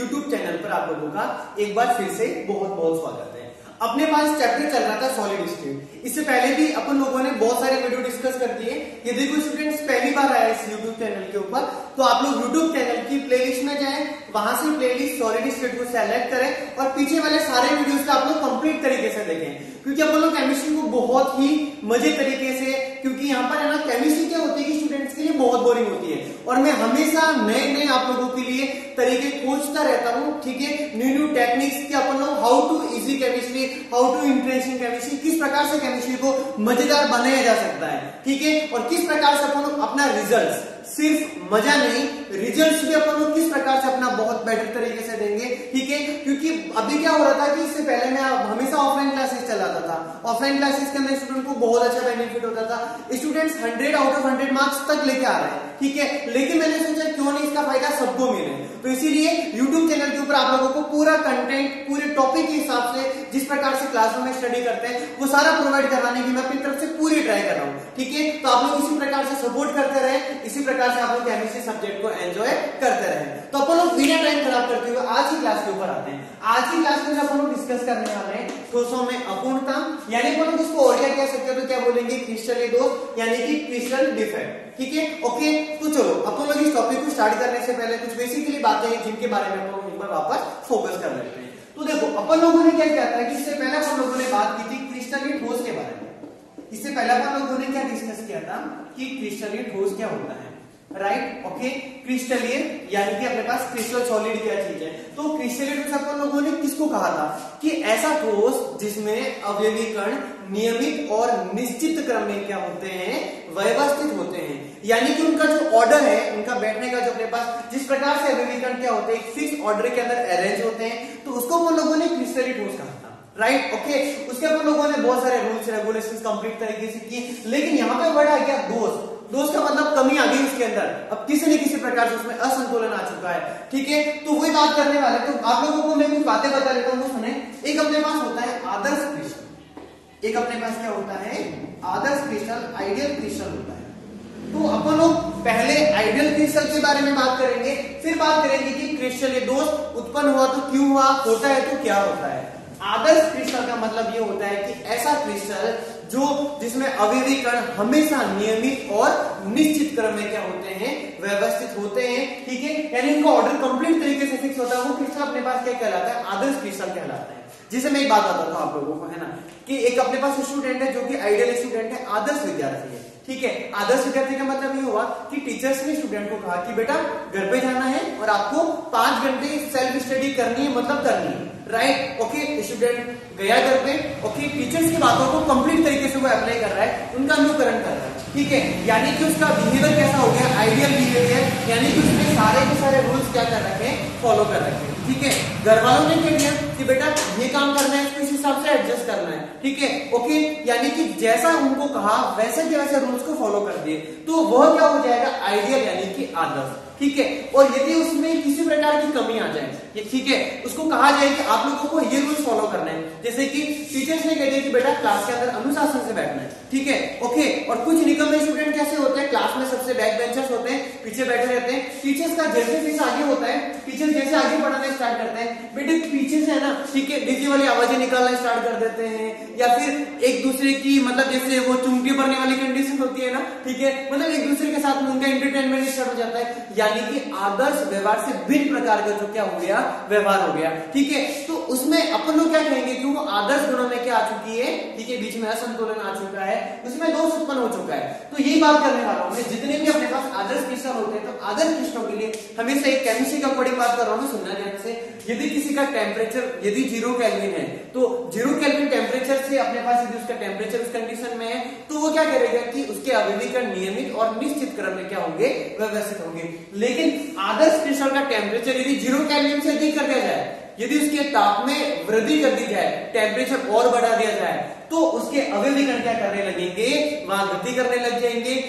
YouTube channel पर आप लोगों का एक बार फिर से बहुत बहुत स्वागत है। अपने पास चैप्टर चल रहा था सॉलिड स्टेट। इससे पहले भी अपन लोगों ने बहुत सारे वीडियो डिस्कस कर दिए। यदि कोई स्टूडेंट्स पहली बार आया इस यूट्यूब चैनल के ऊपर तो आप लोग यूट्यूब चैनल की प्लेलिस्ट में जाएं, वहां से प्लेलिस्ट सॉलिड स्टेट को सेलेक्ट करें और पीछे वाले सारे वीडियोस को आप लोग कंप्लीट तरीके से देखें, क्योंकि अपन लोग केमिस्ट्री को बहुत ही मजे तरीके से, क्योंकि यहाँ पर है ना केमिस्ट्री क्या होती है कि स्टूडेंट्स के लिए बहुत बोरिंग होती है और मैं हमेशा नए नए आप लोगों के लिए तरीके खोजता रहता हूँ। ठीक है, न्यू टेक्निक्स कि अपन लोग how to easy chemistry, how to interesting chemistry, किस प्रकार से केमिस्ट्री को मजेदार बनाया जा सकता है। ठीक है, और किस प्रकार से अपन लोग अपना रिजल्ट, सिर्फ मजा नहीं रिजल्ट्स भी अपन लोग किस प्रकार से अपना बहुत बेटर तरीके से देंगे। ठीक है, क्योंकि अभी क्या हो रहा था कि इससे पहले मैं हमेशा ऑफलाइन क्लासेस चलाता था। ऑफलाइन क्लासेस के अंदर स्टूडेंट को बहुत अच्छा बेनिफिट होता था। स्टूडेंट्स 100 आउट ऑफ 100 मार्क्स तक लेके आ रहे हैं। ठीक है, लेकिन मैंने सोचा क्यों नहीं इसका फायदा सबको मिले, तो इसीलिए YouTube चैनल के ऊपर आप लोगों को पूरा कंटेंट पूरे टॉपिक के हिसाब से जिस प्रकार से क्लासरूम में स्टडी करते हैं वो सारा प्रोवाइड करवाने की मैं अपनी तरफ से पूरी ट्राई कर रहा हूँ। ठीक है, तो आप लोग इसी प्रकार से सपोर्ट करते रहे, इसी प्रकार से आप लोग केमिस्ट्री सब्जेक्ट को एंजॉय करते रहे। तो अपन लोग बिना टाइम खराब करते हुए आज की क्लास के ऊपर आते हैं। आज की क्लास में अपन लोग डिस्कस करने वाले हैं ठोसों में अपूर्णता, यानी अपन लोग इसको और क्या कह सकते हैं तो क्या बोलेंगे, क्रिस्टलीय दोष यानी कि क्रिस्टल डिफेक्ट। ठीक है, ओके, तो चलो अपन लोग इस टॉपिक को स्टार्ट करने से पहले कुछ बेसिकली बातें हैं जिनके बारे में अपन लोग एक बार वापस फोकस कर लेते हैं। तो देखो अपन लोगों ने क्या किया था कि इससे पहले अपन लोगों ने बात की थी क्रिस्टलीय ठोस के बारे में। इससे पहले अपन लोगों ने क्या डिस्कस किया था कि क्रिस्टलीय ठोस क्या होता है, राइट। ओके, क्रिस्टलीय यानी कि अपने पास क्रिस्टल सॉलिड क्या चीज है। तो क्रिस्टलीय ठोस अपन लोगों ने किसको कहा था कि ऐसा ठोस जिसमें अवयवी कण नियमित और निश्चित क्रम में क्या होते हैं, व्यवस्थित होते हैं, यानी कि उनका जो ऑर्डर है, उनका बैठने का जो अपने पास जिस प्रकार से अवयवी कण क्या होते हैं एक फिक्स ऑर्डर के अंदर अरेंज होते हैं, तो उसको अपन लोगों ने क्रिस्टलीय ठोस कहा था, राइट। ओके, उसके अपन लोगों ने बहुत सारे रूल्स रेगुलेशंस कंप्लीट तरीके से किए, लेकिन यहाँ पे वर्ड आ गया दोष। दोष का मतलब कमी आ गई उसके अंदर, अब किसी न किसी प्रकार से उसमें असंतुलन आ चुका है। ठीक है, तो वही बात करने वाले। तो आप लोगों को मैं कुछ बातें बता देता हूँ, सुने। एक अपने पास होता है आदर्श क्रिस्टल, एक अपने पास क्या होता है आदर्श क्रिस्टल, आइडियल क्रिस्टल होता है। तो अपन लोग पहले आइडियल क्रिस्टल के बारे में बात करेंगे, फिर बात करेंगे कि क्रिस्टलीय दोष उत्पन्न हुआ तो क्यों हुआ, होता है तो क्या होता है। आदर्श क्रिस्टल का मतलब ये होता है कि ऐसा क्रिस्टल जो जिसमें अवयवी कण हमेशा नियमित और निश्चित क्रम में क्या होते हैं, व्यवस्थित होते हैं। ठीक है, यानी इनका ऑर्डर कंप्लीट तरीके से फिक्स होता है, वो क्रिस्टल अपने पास क्या कहलाता है, आदर्श क्रिस्टल कहलाता है। जिसे मैं एक बात बताता हूँ आप लोगों को, है ना, कि एक अपने पास स्टूडेंट है जो कि आइडियल स्टूडेंट है, आदर्श विद्यार्थी है। ठीक है, आदर्श विद्यार्थी का मतलब ये हुआ कि टीचर्स ने स्टूडेंट को कहा कि बेटा घर पे जाना है और आपको 5 घंटे सेल्फ स्टडी करनी है, मतलब करनी है, राइट। ओके, स्टूडेंट गया घर पे, ओके, टीचर्स की बातों को कंप्लीट तरीके से वो अप्लाई कर रहा है, उनका अनुकरण कर रहा है। ठीक है, यानी कि उसका बिहेवियर कैसा हो गया, आइडियल बिहेवियर, यानी कि उसने सारे के सारे रूल्स क्या कर रखे हैं, फॉलो कर रखे हैं। ठीक है, घर वालों ने क्या किया कि बेटा ये काम करना है, इसको इस हिसाब से एडजस्ट करना है। ठीक है, ओके, यानी कि जैसा उनको कहा वैसे के वैसे रूल्स को फॉलो कर दिए, तो वह क्या हो जाएगा, आइडियल यानी कि आदर्श। ठीक है, और यदि उसमें किसी प्रकार की कमी आ जाए, ठीक है, उसको कहा जाए कि आप लोगों को ये रूल्स फॉलो करना है, जैसे कि टीचर्स ने कह दिया कि बेटा क्लास के अंदर अनुशासन से बैठना है। ठीक है, ओके, और कुछ निकम्मे स्टूडेंट कैसे होते हैं, क्लास में सबसे बैक बेंचर्स होते हैं, पीछे बैठे रहते हैं। टीचर्स का जैसे फीस आगे होता है, टीचर जैसे आगे पढ़ाना स्टार्ट करते हैं, बेटे पीछे से है ना, ठीक है, डीजे वाली आवाजें निकालना स्टार्ट कर देते हैं, या फिर एक दूसरे की मतलब जैसे वो चुमटी पड़ने वाली कंडीशन होती है ना, ठीक है, मतलब एक दूसरे के साथ उनका एंटरटेनमेंट स्टार्ट हो जाता है, यानी कि आदर्श व्यवहार से भिन्न प्रकार का जो क्या हो गया, व्यवहार हो गया। ठीक है, तो उसमें अपन लोग क्या कहेंगे कि वो आदर्श गुणों में क्या आ चुकी है, ठीक है, बीच में असंतुलन आ चुका है, उसमें दोष उत्पन्न हो चुका है। तो यही बात करने वाला हूं मैं, जितने भी अपने पास आदर्श क्रिस्टल होते हैं, तो आदर्श क्रिस्टलों के लिए हमेशा एक केमिस्ट्री का अकॉर्डिंग बात कर रहा हूं, सुनना ध्यान से। यदि किसी का टेम्परेचर यदि 0 केल्विन है, तो 0 केल्विन टेम्परेचर से अपने पास यदि उसका टेम्परेचर उस कंडीशन में है, तो वो क्या करेगा कि उसके अवयवी कण नियमित और निश्चित क्रम में क्या होंगे, व्यवस्थित होंगे। लेकिन आदर्श क्रिस्टल का टेम्परेचर यदि 0 केल्विन से अधिक कर दिया जाए, यदि उसके ताप में वृद्धि कर दी जाए, टेम्परेचर और बढ़ा दिया जाए, तो उसके अवयवी कण क्या करने लगेंगे, वहां वृद्धि करने लग जाएंगे,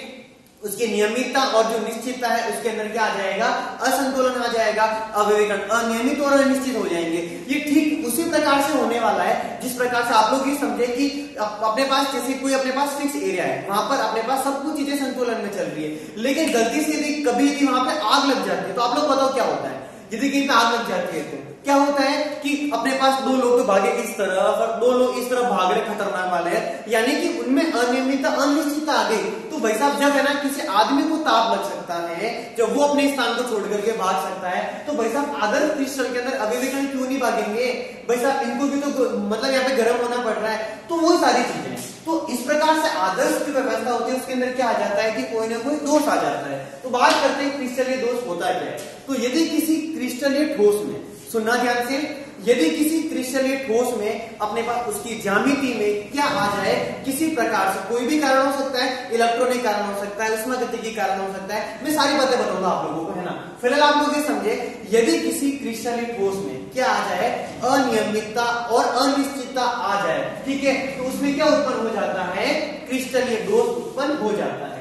उसकी नियमितता और जो निश्चितता है उसके अंदर क्या आ जाएगा, असंतुलन आ जाएगा, अवयवी कण अनियमित और अनिश्चित हो जाएंगे। ये ठीक उसी प्रकार से होने वाला है जिस प्रकार से आप लोग ये समझे कि अपने पास जैसे कोई अपने पास फिक्स एरिया है, वहां पर अपने पास सब कुछ चीजें संतुलन में चल रही है, लेकिन गलती से यदि कभी यदि वहां पे आग लग जाती है, तो आप लोग बताओ क्या होता है, यदि कहीं पे आग लग जाती है तो क्या होता है कि अपने पास दो लोग तो भागे इस तरफ और दो लोग इस तरफ भाग रहे खतरनाक वाले हैं, यानी कि उनमें अनियमितता अनिश्चितता आ गई। तो भाई साहब जब है ना किसी आदमी को ताप लग सकता है, जब वो अपने स्थान को छोड़ करके भाग सकता है, तो भाई साहब आदर्श क्रिस्टल के अंदर अभिविकरण क्यों नहीं भागेंगे? भाई साहब इनको भी तो मतलब यहाँ पे गर्म होना पड़ रहा है। तो वो सारी चीजें, तो इस प्रकार से आदर्श की व्यवस्था होती है, उसके अंदर क्या आ जाता है कि कोई ना कोई दोष आ जाता है। तो बात करते हैं क्रिस्टलीय दोष होता क्या है। तो यदि किसी क्रिस्टलीय ठोस में, सुनना ध्यान से, यदि किसी क्रिस्टलीय ठोस में अपने पास उसकी ज्यामिति में क्या आ जाए किसी प्रकार से, कोई भी कारण हो सकता है, इलेक्ट्रॉनिक कारण हो सकता है, उष्मागतिकी कारण हो सकता है, मैं सारी बातें बताऊंगा आप लोगों को, है ना। फिलहाल आप लोग ये समझे, यदि किसी क्रिस्टलीय ठोस में क्या आ जाए, अनियमितता और अनिश्चितता आ जाए, ठीक है, तो उसमें क्या उत्पन्न हो जाता है, क्रिस्टलीय दोष उत्पन्न हो जाता है।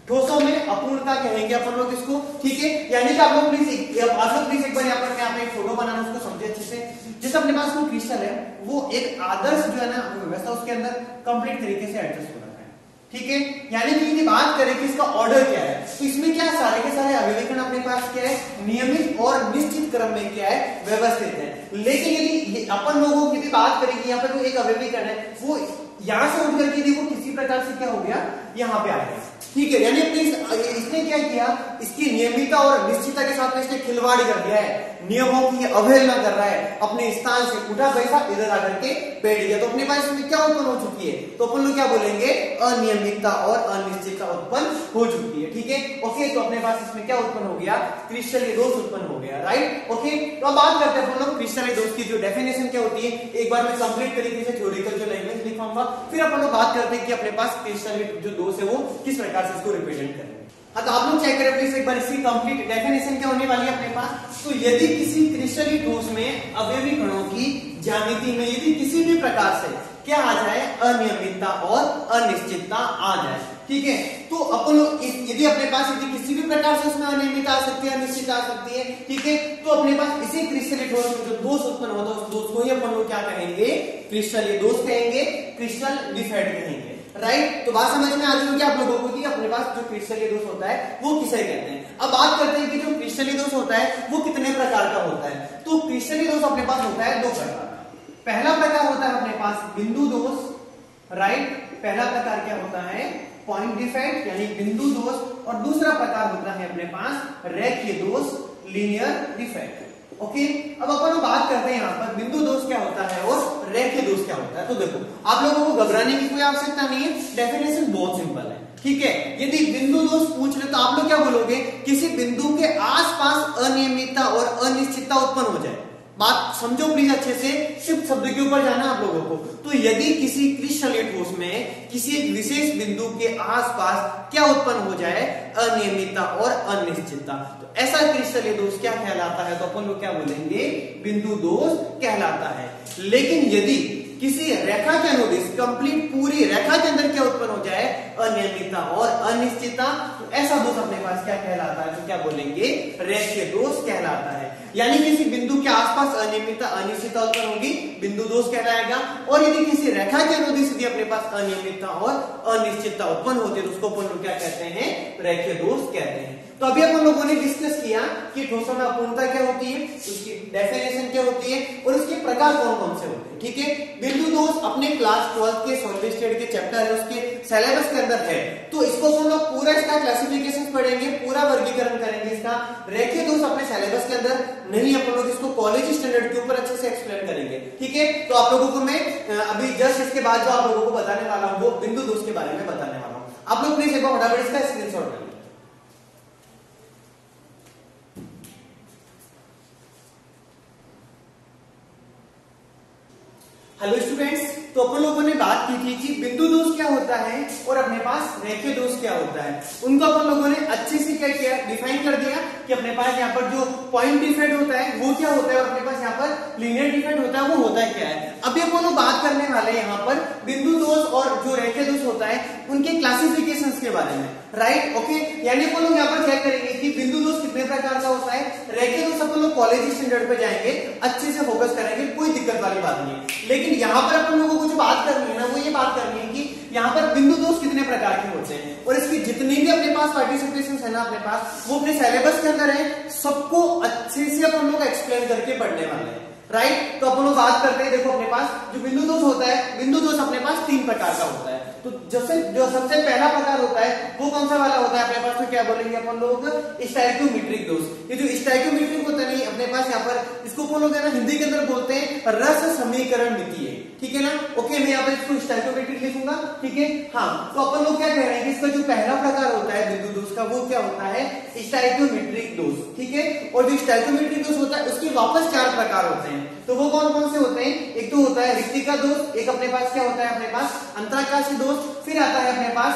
ठोसों में अपूर्णता कहेंगे अपन लोग इसको, ठीक है। यानी कि आप लोग प्लीज एक बार यहाँ पर मैं आप एक फोटो बनाना उसको समझे अच्छे से। जैसे अपने पास कोई क्रिस्टल है, वो एक आदर्श जो है ना व्यवस्था उसके अंदर कंप्लीट तरीके से एडजस्ट हो रखा है, ठीक है। यानी कि यदि बात करें कि इसका ऑर्डर क्या है, तो इसमें क्या सारे के सारे अभिविकरण अपने पास क्या है, नियमित और निश्चित क्रम में क्या है, व्यवस्थित है। लेकिन यदि अपन लोगों की बात करें कि यहाँ पर कोई एक अभिविकरण है, वो यहां से उठ करके वो किसी प्रकार से क्या हो गया, यहाँ पे आ गया, ठीक है। यानी इसने क्या किया, इसकी नियमितता और निश्चितता के साथ में इसने खिलवाड़ कर दिया है, नियमों की अवहेलना कर रहा है, अपने स्थान से उठा पैसा इधर आकर के बैठ गया। तो अपने पास इसमें क्या उत्पन्न हो चुकी है, तो अपन लोग क्या बोलेंगे, अनियमितता और अनिश्चितता उत्पन्न हो चुकी है, ठीक है। ओके, तो अपने पास इसमें क्या उत्पन्न हो गया, क्रिस्टलीय दोष उत्पन्न हो गया, राइट। ओके, तो अब बात करते हैं अपन लोग क्रिस्टलीय दोष की जो डेफिनेशन क्या होती है। एक बार मैं कंप्लीट तरीके से थ्योरेटिकल जो लैंग्वेज लिखवाऊंगा, फिर अपन लोग बात करते हैं कि अपने पास क्रिस्टलीय जो दोष है वो किस प्रकार से इसको रिप्रेजेंट करेंगे। हाँ, तो आप लोग चेक करें प्लीज एक बार, इसकी कंप्लीट डेफिनेशन क्या होने वाली है अपने पास। तो यदि किसी क्रिस्टलीय ठोस में अवयवी कणों की ज्यामिति में यदि किसी भी प्रकार से क्या आ जाए, अनियमितता और अनिश्चितता आ जाए, ठीक है, तो अपन लोग यदि अपने पास यदि किसी भी प्रकार से उसमें अनियमितता आ सकती है, अनिश्चितता आ सकती है, ठीक है, तो अपने पास इसी क्रिस्टलीय ठोस में जो दोष उत्पन्न होता है उस दोष को ही अपन लोग क्या कहेंगे, क्रिस्टलीय दोष कहेंगे, क्रिस्टल डिफेक्ट कहेंगे, राइट। तो बात समझ में आ गई होगी आप लोगों को कि अपने पास जो क्रिस्टलीय दोष होता है वो किसे कहते हैं। अब बात करते हैं कि जो क्रिस्टलीय दोष होता है वो कितने प्रकार का होता है। तो क्रिस्टलीय दोष अपने पास होता है दो प्रकार का। पहला प्रकार होता है अपने पास बिंदु दोष, राइट। पहला प्रकार क्या होता है, पॉइंट डिफेक्ट यानी बिंदु दोष, और दूसरा प्रकार होता है अपने पास रेखीय दोष, लीनियर डिफेक्ट। ओके, अब अपन बात करते हैं यहाँ पर बिंदु दोष क्या होता है और रेखीय दोष क्या होता है। तो देखो, आप लोगों को घबराने की कोई आवश्यकता नहीं है, डेफिनेशन बहुत सिंपल है, ठीक है। यदि बिंदु दोष पूछ ले तो आप लोग क्या बोलोगे, किसी बिंदु के आसपास अनियमितता और अनिश्चितता उत्पन्न हो जाए। बात समझो प्लीज अच्छे से, सिर्फ शब्द के ऊपर जाना आप लोगों को। तो यदि किसी क्रिस्टलीय ठोस में किसी एक विशेष बिंदु के आसपास क्या उत्पन्न हो जाए, अनियमितता और अनिश्चितता, तो ऐसा क्रिस्टलीय दोष क्या कहलाता है, तो अपन लोग क्या बोलेंगे, बिंदु दोष कहलाता है। लेकिन यदि किसी रेखा के अनुदिश कंप्लीट पूरी रेखा के अंदर क्या उत्पन्न हो जाए, अनियमितता और अनिश्चितता, तो ऐसा दोष अपने पास क्या कहलाता है, तो क्या बोलेंगे, रेखीय दोष कहलाता है। यानी किसी बिंदु के आसपास अनियमितता अनिश्चितता उत्पन्न होगी, बिंदु दोष कहलाएगा। और यदि किसी रेखा के अनुदिश यदि अपने पास अनियमितता और अनिश्चितता उत्पन्न होती है तो उसको अपन लोग क्या कहते हैं, रेखीय दोष कहते हैं। तो अभी अपन लोगों ने डिस्कस किया कि ठोसों में अपूर्णता क्या होती है, उसकी डेफिनेशन क्या होती है और उसके प्रकार कौन कौन से होते हैं, ठीक है। बिंदु दोष अपने क्लास 12 के सॉलिड स्टेट के चैप्टर है, उसके सिलेबस के अंदर है, तो इसको अपन लोग पूरा इसका क्लासिफिकेशन पढ़ेंगे, पूरा वर्गीकरण करेंगे इसका। रेखीय दोष अपने सिलेबस के अंदर नहीं, अपन लोग इसको कॉलेज स्टैंडर्ड के ऊपर अच्छे से एक्सप्लेन करेंगे, ठीक है। तो आप लोगों को मैं अभी जस्ट इसके बाद जो आप लोगों को बताने वाला हूँ वो बिंदु दोष के बारे में बताने वाला हूँ। आप लोग प्लीज एक बार फटाफट इसका स्क्रीनशॉट करें। हेलो स्टूडेंट्स, तो अपन लोगों ने बात की थी कि बिंदु दोष क्या होता है और अपने पास रेखीय दोष क्या होता है। उनको अपन लोगों ने अच्छे से क्या किया, डिफाइन कर दिया कि अपने पास यहाँ पर जो पॉइंट डिफेक्ट होता है वो क्या होता है और अपने पास यहाँ पर लीनियर डिफेक्ट होता है वो होता है क्या है। अभी अपन लोग बात करने वाले हैं यहाँ पर बिंदु दोष और जो रेखीय दोष होता है उनके क्लासिफिकेशन के बारे में, राइट। ओके, यानी अपन लोग यहाँ पर चेक करेंगे कि बिंदु दोष कितने प्रकार का होता है, रेखीय दोष अपन लोग कॉलेज स्टैंडर्ड पे जाएंगे, अच्छे से फोकस करेंगे, कोई दिक्कत वाली बात नहीं है। लेकिन यहाँ पर अपन लोगों को जो बात करनी है ना, वो ये बात करनी है कि यहाँ पर बिंदु दोष कितने प्रकार के होते हैं और इसकी जितनी भी अपने पास पार्टिसिपेशन है ना अपने पास, वो अपने सिलेबस के अंदर है, सबको अच्छे से अपन लोग एक्सप्लेन करके पढ़ने वाले हैं, राइट। तो अपन लोग बात करते हैं, देखो अपने पास जो बिंदु दोष होता है, बिंदु दोष अपने पास 3 प्रकार का होता है। तो जो सबसे पहला प्रकार होता है वो कौन सा वाला होता है अपने पास, तो क्या बोलेंगे अपन लोग, स्टाइक्योमेट्रिक दोष। ये जो स्टाइक्योमेट्रिक होता है नहीं अपने पास यहाँ पर, इसको अपन लोग है ना हिंदी के अंदर बोलते हैं रस समीकरण मितीय, ठीक है ना। ओके, मैं यहाँ पर इसको स्टाइक्योमेट्रिक लिखूंगा, ठीक है। हाँ, तो अपन लोग क्या कह रहे हैं कि इसका जो पहला प्रकार होता है बिंदु दोष का, वो क्या होता है, स्टाइक्योमेट्रिक दोष, ठीक है। और जो स्टाइक्योमेट्रिक दोष होता है उसके वापस 4 प्रकार होते हैं। तो वो कौन कौन से होते हैं, एक तो होता है रिक्तिका दोष, एक अपने पास क्या होता है अपने पास अंतराकाशी दोष, फिर आता है अपने पास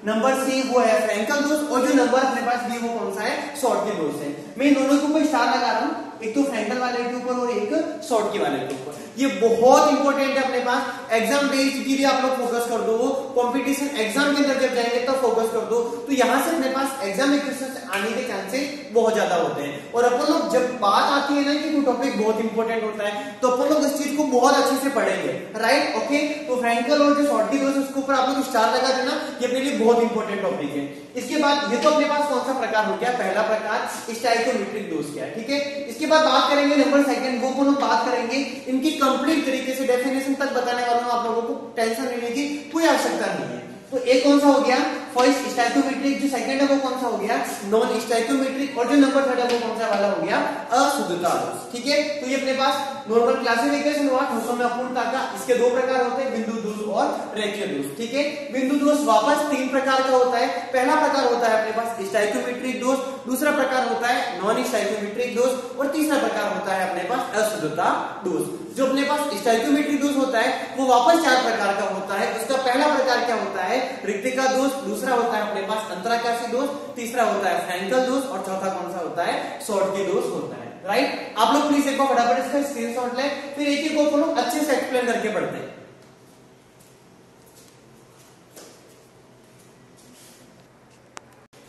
नंबर सी वो है फ्रैंकल दोष, और जो नंबर अपने पास बी वो कौन सा है, शॉर्टकी दोष है। मैं इन दोनों के ऊपर स्टार लगा रहा हूं, एक तो फ्रैंकल वाले के ऊपर और एक शॉर्टकी वाले के ऊपर। ये बहुत इंपॉर्टेंट है अपने पास, एग्जाम बेस्ड की भी आप लोग फोकस कर दो, वो कंपटीशन एग्जाम के अंदर जब जाएंगे तब फोकस कर दो, तो यहां से अपने पास एग्जाम में क्वेश्चन आने के चांसेस बहुत ज्यादा होते हैं। और अपन लोग जब बात आती है ना कि कोई टॉपिक बहुत इंपॉर्टेंट होता है, तो अपन लोग इस चीज को बहुत अच्छे से पढ़ेंगे, राइट। ओके, तो फ्रैंकल और जो शॉर्टकी दोष उसके ऊपर आप लोग स्टार लगा देना, ये अपने लिए बहुत इंपॉर्टेंट टॉपिक है। इसके बाद ये तो अपने पास कौन सा प्रकार हो गया, पहला प्रकार स्टाइक्योमेट्रिक दोष क्या है, ठीक है। इसके बाद बात करेंगे नंबर सेकंड, वो लोग बात करेंगे इनकी कंप्लीट तरीके से डेफिनेशन तक बताने वाला हूं, आप लोगों को टेंशन लेने की कोई आवश्यकता नहीं है। तो एक कौन सा हो गया फर्स्ट स्टाइक्योमेट्रिक, जो सेकंड है वो कौन सा हो गया नॉन स्टाइक्योमेट्रिक, और जो नंबर थर्ड है वो कौन सा वाला हो गया अशुद्धता दोष, ठीक है। तो ये अपने पास नॉर्मल क्लासिफिकेशन हुआ ठोसों में अपूर्णता का। इसके 2 प्रकार होते हैं, बिंदु दोष और रेखीय दोष, ठीक है। बिंदु दोष वापस 3 प्रकार का होता है। पहला प्रकार होता है अपने पास स्टाइक्योमेट्रिक दोष, दूसरा प्रकार होता है नॉन स्टाइक्योमेट्रिक दोष, और तीसरा प्रकार होता है अपने पास अशुद्धता दोष। जो अपने पास स्टाइक्योमेट्रिक दोष होता है वो वापस 4 प्रकार का होता है। उसका पहला प्रकार क्या होता है, रिक्तिका दोष, दूसरा होता है अपने पास अंतराकाशी दोष, तीसरा होता है फ्रैंकल दोष, और चौथा कौन सा होता है, शॉर्टकी दोष होता है, राइट। आप लोग प्लीज एक बार फटाफट इसका स्क्रीनशॉट लें, फिर एक एक को लोग अच्छे से एक्सप्लेन करके पढ़ते हैं।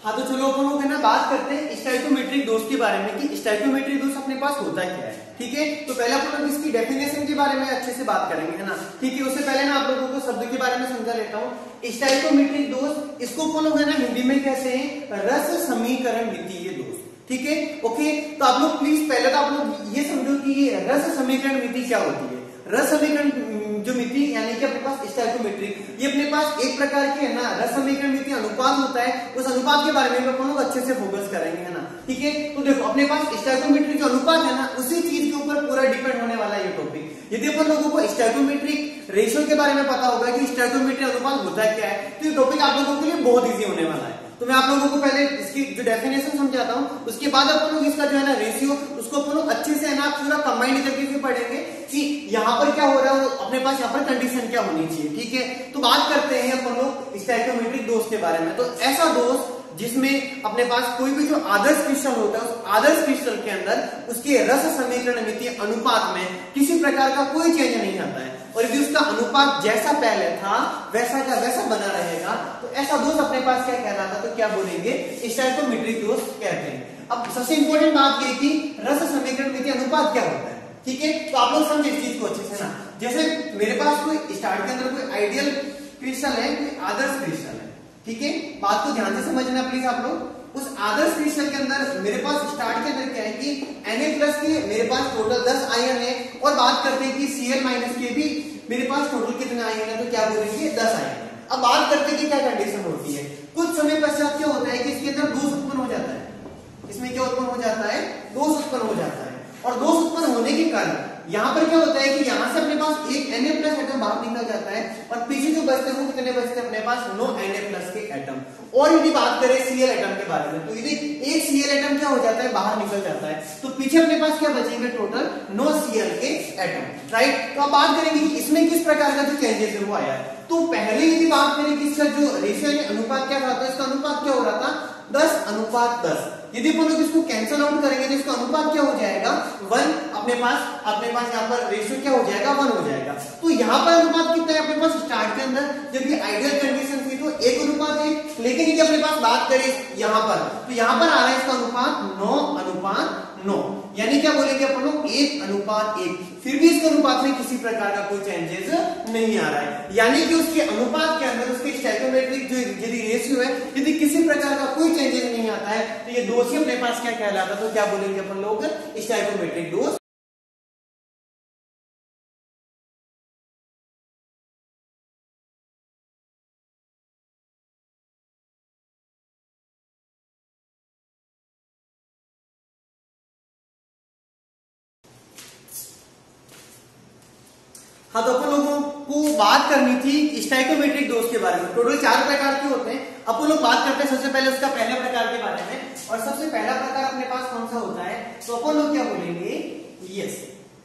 हाँ, तो चलो अपन लोग है ना बात करते हैं स्टाइक्योमेट्रिक दोष के बारे में कि स्टाइक्योमेट्रिक दोष अपने पास होता क्या है, ठीक है। तो पहले अपन लोग इसकी डेफिनेशन के बारे में अच्छे से बात करेंगे, है ना, ठीक है। उससे पहले ना आप लोगों को शब्द के बारे में समझा लेता हूँ। स्टाइक्योमेट्रिक दोष, इसको अपन लोग है ना हिंदी में कहते हैं रस समीकरण मितीय दोष, ठीक है। ओके, तो आप लोग प्लीज पहले तो आप लोग ये समझो कि ये रस समीकरण मिति क्या होती है। रस समीकरण जो मिति यानी कि अपने पास स्टाइक्योमेट्रिक, ये अपने पास एक प्रकार की है ना रस समीकरण मिति अनुपात होता है। उस अनुपात के बारे में अपन लोग अच्छे से फोकस करेंगे, है ना, ठीक है। तो देखो अपने पास स्टाइक्योमेट्रिक जो अनुपात है ना, उसी चीज के ऊपर पूरा डिपेंड होने वाला ये टॉपिक। यदि अपन लोगों को स्टाइक्योमेट्रिक रेशियो के बारे में पता होगा कि स्टाइक्योमेट्रिक अनुपात होता क्या है, तो ये टॉपिक आप लोगों के लिए बहुत ईजी होने वाला है। तो मैं आप लोगों को पहले इसकी जो डेफिनेशन समझाता हूं, उसके बाद अपन लोग इसका जो है ना रेशियो, उसको अपन लोग अच्छे से है ना पूरा कंबाइंड करके फिर पढ़ेंगे कि यहाँ पर क्या हो रहा है, अपने पास यहाँ पर कंडीशन क्या होनी चाहिए, ठीक है। तो बात करते हैं अपन लोग स्टाइक्योमेट्रिक दोष के बारे में। तो ऐसा दोष जिसमें अपने पास कोई भी जो आदर्श क्रिस्टल होता है, उस आदर्श क्रिस्टल के अंदर उसके रस समीकरण मिति अनुपात में किसी प्रकार का कोई चेंज नहीं आता है, और यदि उसका अनुपात जैसा पहले था वैसा का वैसा बना रहेगा, तो ऐसा दोष अपने पास क्या कहलाता, तो क्या बोलेंगे स्टाइक्योमेट्रिक दोष कहते हैं। अब सबसे इंपॉर्टेंट बात ये कि रस समीकरण मिति अनुपात क्या होता है, ठीक है। तो आप लोग समझे इस चीज को अच्छे से ना। जैसे मेरे पास कोई स्टार्ट के अंदर कोई आइडियल क्रिस्टल है, कोई आदर्श क्रिस्टल है, ठीक है। बात को ध्यान से समझना प्लीज आप लोग। उस आदर्श क्रिस्टल के अंदर मेरे पास स्टार्ट के अंदर क्या है कि Na+ के मेरे पास टोटल 10 आयन है, और बात करते हैं कि Cl- के भी मेरे पास टोटल कितने आयन है, तो क्या बोलेंगे 10 आयन है। अब बात करते हैं कि क्या कंडीशन होती है। कुछ समय पश्चात क्या होता है कि इसके अंदर दोष उत्पन्न हो जाता है। इसमें क्या उत्पन्न हो जाता है, दोष उत्पन्न हो जाता है। और दोष उत्पन्न होने के कारण यहाँ पर क्या होता है कि यहाँ से अपने पास एक Na+ एटम बाहर निकल जाता है, और पीछे जो बचते हैं वो कितने बचते हैं अपने पास 9 Na+ के एटम। और यदि बात करें Cl एटम के बारे में, तो यदि एक Cl एटम क्या हो जाता है, बाहर निकल जाता है, तो पीछे अपने पास क्या बचेंगे टोटल 9 Cl के एटम, राइट। तो अब बात करेंगे कि इसमें किस प्रकार का जो चेंजेस है वो आया है। तो पहले यदि बात करें कि इसका जो रेशियो यानी अनुपात क्या था, तो इसका अनुपात क्या हो रहा था 10:10। यदि अपन लोग इसको कैंसिल आउट करेंगे तो इसका अनुपात क्या हो जाएगा 1। अपने पास यहाँ पर रेशियो क्या हो जाएगा 1 हो जाएगा। तो यहाँ पर अनुपात कितना है अपने पास स्टार्ट के अंदर, जब ये आइडियल कंडीशन थी तो 1:1। लेकिन यदि अपने पास बात करें यहाँ पर, तो यहाँ पर आ रहा है इसका अनुपात 9:9। नो, यानी क्या बोलेंगे अपन लोग 1:1, फिर भी इसके अनुपात में किसी प्रकार का कोई चेंजेस नहीं आ रहा है, यानी कि उसके अनुपात के अंदर उसके स्टैइकोमेट्रिक जो यदि रेशियो है यदि किसी प्रकार का कोई चेंजेस नहीं आता है तो ये दोष ही अपने पास क्या कहलाता है, तो क्या बोलेंगे अपन लोग स्टैइकोमेट्रिक दोष। हाँ, तो अपन लोगों को बात करनी थी स्टैइकोमेट्रिक दोष के बारे में। टोटल 4 प्रकार के होते हैं, अपन लोग बात करते हैं सबसे पहले उसका पहले प्रकार के बारे में। और सबसे पहला प्रकार अपने पास कौन सा होता है, तो अपन लोग क्या बोलेंगे, यस,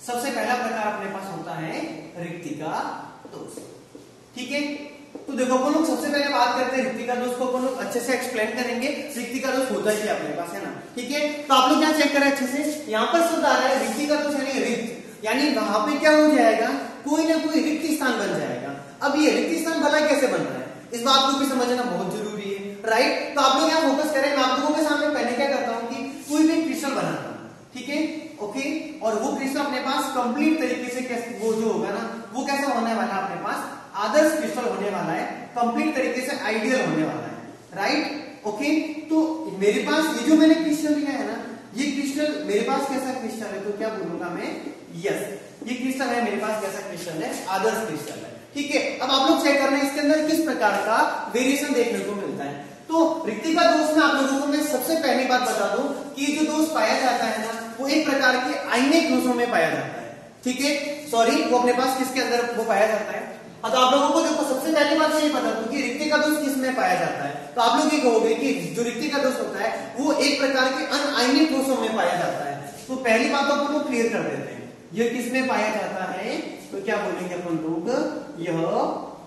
सबसे पहला प्रकार अपने पास होता है रिक्तिका दोष। ठीक है, तो देखो अपन लोग सबसे पहले बात करते हैं रिक्तिका दोष को, अपन लोग अच्छे से एक्सप्लेन करेंगे रिक्तिका दोष होता है क्या अपने पास, है ना। ठीक है, तो आप लोग क्या चेक करें अच्छे से, यहाँ पर शब्द आ रहा है रिक्तिका दोष यानी रिक्त, यानी वहां पे क्या हो जाएगा, कोई ना कोई रिक्त स्थान बन जाएगा। अब ये रिक्त स्थान भला कैसे बन रहा है, इस बात को भी समझना बहुत जरूरी है, राइट। तो आप लोग यहाँ फोकस करें, मैं आप लोगों के सामने पहले क्या करता हूँ कि कोई भी क्रिस्टल बनाता हूँ, ठीक है, ओके, और वो क्रिस्टल अपने पास कंप्लीट तरीके से कैसे वो जो होगा ना वो कैसा होने वाला है, अपने पास आदर्श क्रिस्टल होने वाला है, कंप्लीट तरीके से आइडियल होने वाला है, राइट। ओके, तो मेरे पास ये जो मैंने क्रिस्टल लिया है ना, ये क्रिस्टल मेरे पास कैसा क्रिस्टल है, तो क्या बोलूंगा मैं, यस, ये क्रिस्टल है मेरे पास, कैसा क्रिस्टल है, आदर्श क्रिस्टल है। ठीक है, अब आप लोग चेक करना है इसके अंदर किस प्रकार का वेरिएशन देखने को मिलता है। तो रिक्तिका दोष में आप लोगों को मैं सबसे पहली बात बता दूं कि जो दोष पाया जाता है ना वो एक प्रकार के आयनिक दोषों में पाया जाता है। ठीक है, सॉरी, वो अपने पास किसके अंदर वो पाया जाता है। तो आप लोगों को देखो सबसे पहली बात ये बता दूं कि रिक्तिका दोष किस में पाया जाता है, तो आप लोग ये कहोगे कि जो रिक्तिका दोष होता है वो एक प्रकार के अनआयनिक दोषों में पाया जाता है। तो पहली बात तो अपन लोग क्लियर कर देते हैं, ये किस में पाया जाता है, तो क्या बोलेंगे अपन लोग, यह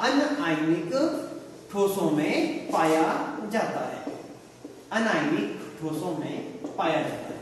अनआयनिक ठोसों में पाया जाता है, अनआयनिक ठोसों में पाया जाता है।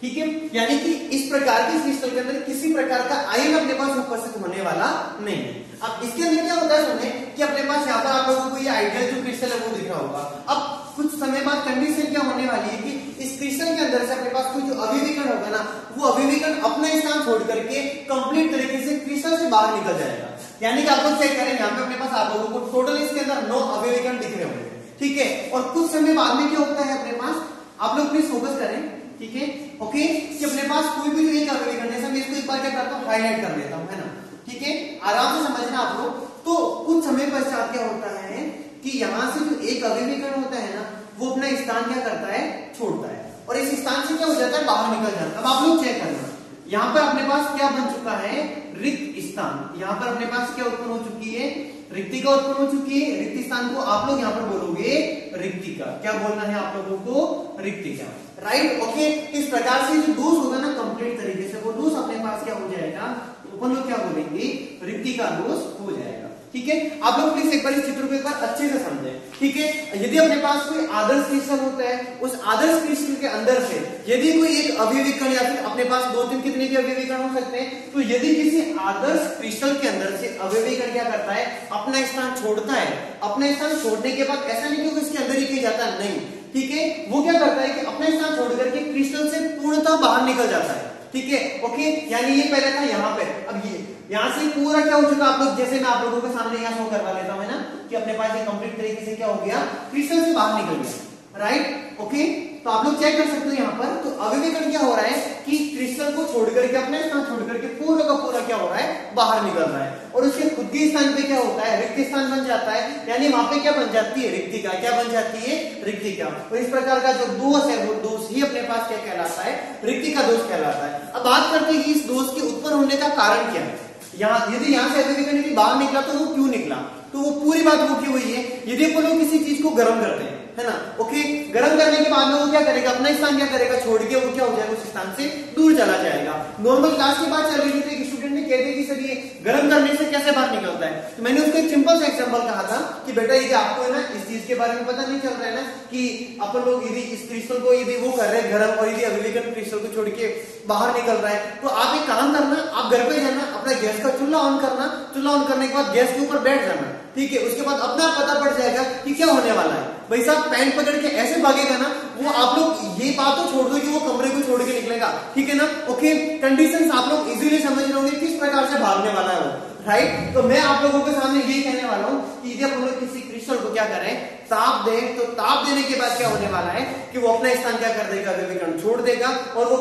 ठीक है, यानी कि इस प्रकार के क्रिस्टल के अंदर किसी प्रकार का आयन अपने पास उपस्थित होने वाला नहीं है। अब इसके अंदर क्या होता है सुने कि अपने पास यहाँ पर आप लोगों को ये आइडियल जो क्रिस्टल है वो दिख रहा होगा। अब कुछ समय बाद कंडीशन क्या होने वाली है कि इस क्रिस्टल के अंदर से अपने पास कोई जो अभिविकर्ण होगा ना वो अभिविकर्ण अपना स्थान छोड़ करके कंप्लीट तरीके से क्रिस्टल से बाहर निकल जाएगा। यानी कि आप लोग चेक करें, यहाँ पे अपने पास आप लोगों को टोटल इसके अंदर 9 अभिविकर्ण दिख रहे होंगे। ठीक है, और कुछ समय बाद में क्या होता है अपने पास, आप लोग प्लीज फोकस करें, ठीक है, ओके, कि अपने पास कोई भी एक अभिविकर्ण, जैसे मैं इसको एक बार क्या करता हूँ हाईलाइट कर देता हूँ, है ना। ठीक है, आराम से समझना आप लोग। तो कुछ समय पश्चात क्या होता है कि यहाँ से जो एक अभिविकर्ण होता है ना वो अपना स्थान क्या करता है, छोड़ता है, और इस स्थान से क्या हो जाता है, बाहर निकल जाता है। अब आप लोग चेक करना, यहाँ पर अपने पास क्या बन चुका है, रिक्त स्थान। यहाँ पर अपने पास क्या उत्पन्न हो चुकी है, रिक्तिका उत्पन्न हो चुकी है। रिक्त स्थान को आप लोग यहाँ पर बोलोगे रिक्तिका, क्या बोलना है आप लोगों को, रिक्तिका, राइट। ओके, इस प्रकार से जो दोष होगा ना कंप्लीट तरीके से वो दोष अपने पास क्या हो जाएगा, अपन लोग क्या बोलेंगे, रिक्तिका दोष हो जाएगा। ठीक है, आप लोग प्लीज एक बार इस चित्र को एक बार अच्छे से समझें। ठीक है, यदि अपने पास कोई आदर्श क्रिस्टल होता है, उस आदर्श क्रिस्टल के अंदर से यदि कोई एक अभिविकर्ण या फिर अपने पास 2-3 कितने के अभिविकर्ण हो सकते हैं, तो यदि किसी आदर्श क्रिस्टल के अंदर से अभिविकर्ण क्या करता है, अपना स्थान छोड़ता है, अपना स्थान छोड़ने के बाद ऐसा नहीं कि इसके अंदर ही कहीं जाता है, नहीं। ठीक है, वो क्या करता है कि अपना स्थान छोड़ करके क्रिस्टल से पूर्णतः बाहर निकल जाता है। ठीक है, ओके, यानी ये पहले था यहाँ पे, अब ये यहाँ से पूरा क्या हो चुका, आप लोग जैसे मैं आप लोगों के सामने यहाँ शो करवा लेता हूँ, है ना, कि अपने पास ये कंप्लीट तरीके से क्या हो गया, क्रिस्टल से बाहर निकल गया, राइट। ओके, तो आप लोग चेक कर सकते हो यहाँ पर, तो अभिविकर्ण क्या हो रहा है कि क्रिस्टल को छोड़ करके, अपने स्थान छोड़ करके पूरा का पूरा क्या हो रहा है, बाहर निकल रहा है, और उसके खुद के स्थान पे क्या होता है, रिक्त स्थान बन जाता है, यानी वहां पे क्या बन जाती है, रिक्तिका, क्या बन जाती है, रिक्तिका। और इस प्रकार का जो दोष है वो दोष ही अपने पास क्या कहलाता है, रिक्तिका दोष कहलाता है। अब बात करते हैं इस दोष के उत्पन्न होने का कारण क्या है। यहाँ यदि यहाँ से अभिविकर्ण बाहर निकला तो वो क्यों निकला, तो वो पूरी बात वो की हुई है, यदि अपन लोग किसी चीज को गर्म करते हैं, है ना, ओके, गर्म करने के बाद में वो क्या करेगा, अपना स्थान क्या करेगा, छोड़ के वो क्या हो जाएगा, उस स्थान से दूर चला जाएगा। नॉर्मल क्लास की बात चल रही थी, एक स्टूडेंट ने कह दिया कि सर ये गर्म करने से कैसे बाहर निकलता है, तो मैंने उसको एक सिंपल सा एग्जांपल कहा था कि बेटा यदि आपको है ना इस चीज के बारे में पता नहीं चल रहा है ना कि अपन लोग यदि इस क्रिस्टल को यदि वो कर रहे हैं गर्म, और यदि अभिविकर्ण क्रिस्टल को छोड़ के बाहर निकल रहा है, तो आप एक काम करना, आप घर पे जाना, अपना गैस का चूल्हा ऑन करना, चूल्हा ऑन करने के बाद गैस के ऊपर बैठ जाना। ठीक है, उसके बाद अपना पता पड़ जाएगा कि क्या होने वाला है। भाई साहब पैंट पकड़ के ऐसे भागेगा ना, वो आप लोग ये बात तो छोड़ दो कि वो कमरे को छोड़ के निकलेगा, ठीक है ना। ओके, कंडीशंस आप लोग इजीली समझ रहे होंगे किस प्रकार से भागने वाला है वो, राइट। तो मैं आप लोगों के सामने यही कहने वाला हूं कि जब हम लोग किसी क्रिस्टल को क्या करें, ताप दें, तो ताप देने के बाद क्या होने वाला है कि वो अपना स्थान क्या कर देगा, विकिरण छोड़ देगा और वो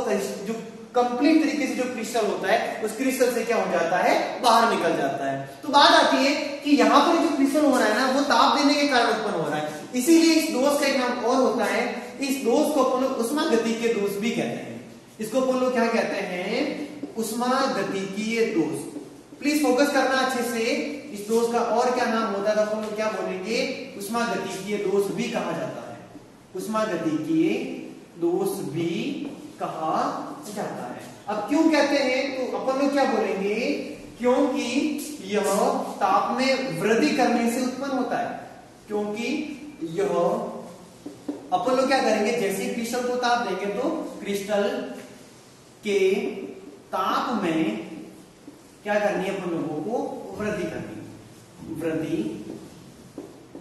जो कंप्लीट तरीके से जो क्रिस्टल होता है उस क्रिस्टल से क्या हो जाता है, बाहर निकल जाता है। तो बात आती है कि यहाँ पर जो क्रिस्टल हो रहा है ना, वो ताप देने के कारण उत्पन्न हो रहा है, इसीलिए इस दोष का एक नाम और होता है, इस दोष को अपन लोग उष्मागतिकीय दोष भी कहते हैं। इसको अपन लोग क्या कहते हैं, उष्मागतिकीय दोष। प्लीज फोकस करना अच्छे से, इस दोष का और क्या नाम होता है, तो अपन लोग क्या बोलेंगे, उष्मागतिकीय दोष भी कहा जाता है, उष्मागतिकीय दोष भी कहा जाता है। अब क्यों कहते हैं, तो अपन लोग क्या बोलेंगे, क्योंकि यह ताप में वृद्धि करने से उत्पन्न होता है, क्योंकि यह अपन लोग क्या करेंगे, जैसे क्रिस्टल को ताप देंगे तो क्रिस्टल के ताप में क्या करनी है, अपन लोगों को वृद्धि करनी, वृद्धि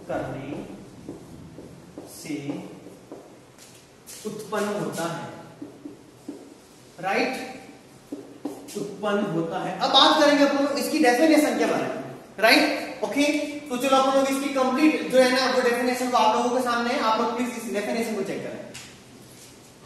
करने से उत्पन्न होता है, राइट, उत्पन्न होता है। अब बात करेंगे अपन लोग इसकी डेफिनेशन के बारे में, राइट, ओके। तो चलो अपन लोग इसकी कंप्लीट जो है ना वो डेफिनेशन को आप लोगों के सामने है, आप लोग प्लीज इस डेफिनेशन को चेक करें।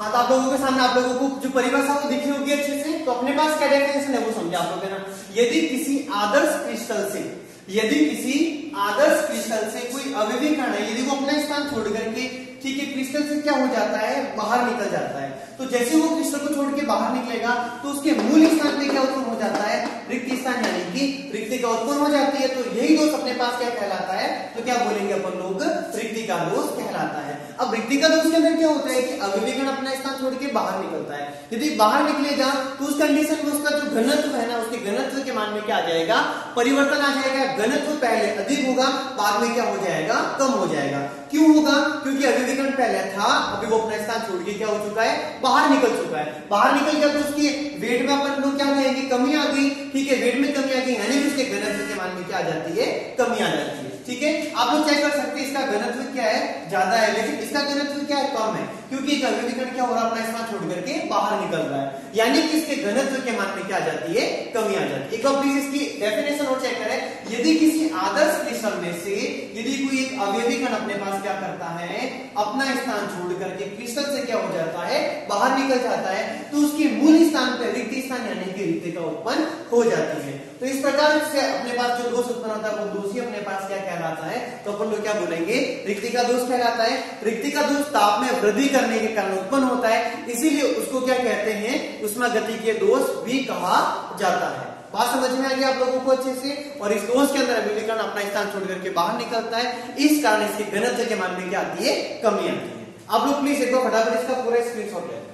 हाँ, तो आप लोगों के सामने आप लोगों को जो परिभाषा वो दिखी होगी अच्छे से, तो अपने पास क्या डेफिनेशन है वो समझे आप लोग, है ना। यदि किसी आदर्श क्रिस्टल से, यदि किसी आदर्श क्रिस्टल से कोई अवयवी कण है, यदि वो अपना स्थान छोड़ करके, ठीक है, क्रिस्टल से क्या हो जाता है, बाहर निकल जाता है, तो जैसे वो क्रिस्टल को छोड़ के बाहर निकलेगा तो उसके मूल स्थान पे क्या उत्पन्न हो जाता है, रिक्त स्थान, यानी कि रिक्तिका उत्पन्न हो जाती है। तो यही दोष अपने पास क्या कहलाता है, तो क्या बोलेंगे अपन लोग, रिक्तिका दोष कहलाता है। अब रिक्तिका दोष के अंदर क्या होता है कि अवयवी कण अपना स्थान छोड़ के बाहर निकलता है, यदि बाहर निकलेगा तो उस कंडीशन में उसका जो घनत्व है ना, उसके घनत्व के मान में क्या आ जाएगा, परिवर्तन आ जाएगा। घनत्व पहले अधिक होगा, बाद में क्या हो जाएगा, कम हो जाएगा। क्यों होगा, क्योंकि अवयवी कण पहले था, अभी वो अपना स्थान छोड़ के क्या हो चुका है, बाहर निकल चुका है। बाहर निकल गया तो उसकी वेट में अपन लोग क्या कहेंगे, कमी आ गई, ठीक है, वेट में कमी आ गई, यानी उसके घनत्व के मान में क्या आ जाती है, कमी आ जाती है, ठीक है। आप लोग चेक कर सकते हैं इसका घनत्व क्या है, ज्यादा है, लेकिन इसका घनत्व क्या है, कम है, क्योंकि एक अवयवी कण क्या हो रहा है, अपना स्थान छोड़ करके बाहर निकल रहा है, यानी कि इसके घनत्व के मान में क्या आ जाती है, कमी आ जाती है। एक बार प्लीज इसकी डेफिनेशन और चेक करें, यदि किसी आदर्श क्रिस्टल में से यदि कोई एक अवयवी कण अपने पास क्या करता है, अपना स्थान छोड़ करके क्रिस्टल से क्या हो जाता है, बाहर निकल जाता है, तो उसके मूल स्थान पर रिक्त स्थान यानी कि रिक्तिका उत्पन्न हो जाती है। तो इस प्रकार से अपने पास जो दोष उत्पन्न होता है वो दोष ही अपने पास क्या कहलाता है, तो अपन लोग क्या बोलेंगे, रिक्तिका दोष कहलाता है। रिक्तिका दोष ताप में वृद्धि करने के कारण उत्पन्न होता है, इसीलिए उसको क्या कहते हैं, उष्मागतिकीय दोष भी कहा जाता है। बात समझ में आ गई आप लोगों को अच्छे से। और इस दोष के अंदर अवयवी कण अपना स्थान छोड़ करके बाहर निकलता है, इस कारण इसके घनत्व के मान में क्या आती है, कमी आती है। आप लोग प्लीज एक बार फटाफट इसका पूरा स्क्रीनशॉट ले लें।